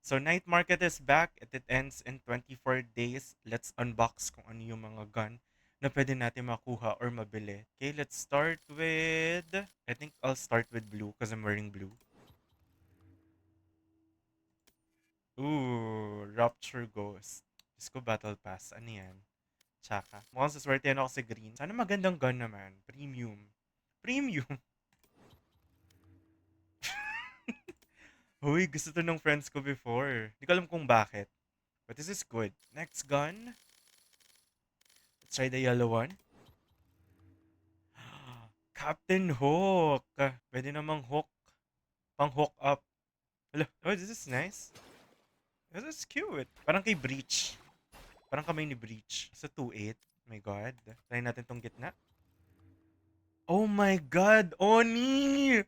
So, night market is back and it ends in 24 days. Let's unbox kung ano yung mga gun na pwede natin makuha or mabili. Okay, let's start with... I think I'll start with blue because I'm wearing blue. Ooh, Rupture Ghost. Diyos ko, Battle Pass. Ano yan? Tsaka. Mukhang saswertehan ako sa green. Sana magandang gun naman. Premium. Premium! Uy, gusto to ng friends ko before. Hindi ko alam kung bakit. But this is good. Next gun. Let's try the yellow one. Captain Hook. Pwede namang hook. Pang hook up. Hello. Oh, this is nice. This is cute. Parang kay Breach. Parang kamay ni Breach. Sa 2.8. My God. Try natin tong gitna. Oh my God! Oni!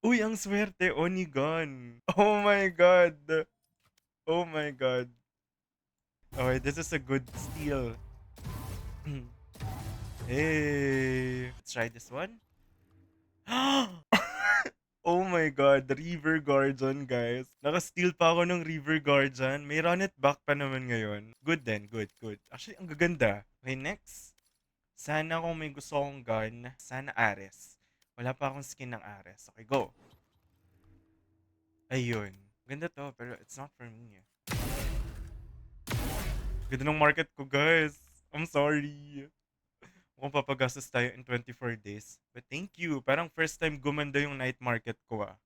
Uy, ang swerte. Oni gun. Oh my God. Oh my God. Okay, this is a good steal. Hey. Let's try this one. Oh my God, River Guardian, guys. Naka-steal pa ako ng River Guardian. May run it back pa naman ngayon. Good din, good, good. Actually, ang gaganda. Okay, next. Sana kung may gusto akong gun, sana Ares. Wala pa akong skin ng Ares. Okay, go. Ayun. Ganda to, pero it's not for me. Ganda ng market ko, guys. I'm sorry. Mukhang papagastos tayo in 24 days. But thank you. Parang first time gumanda yung night market ko, ah.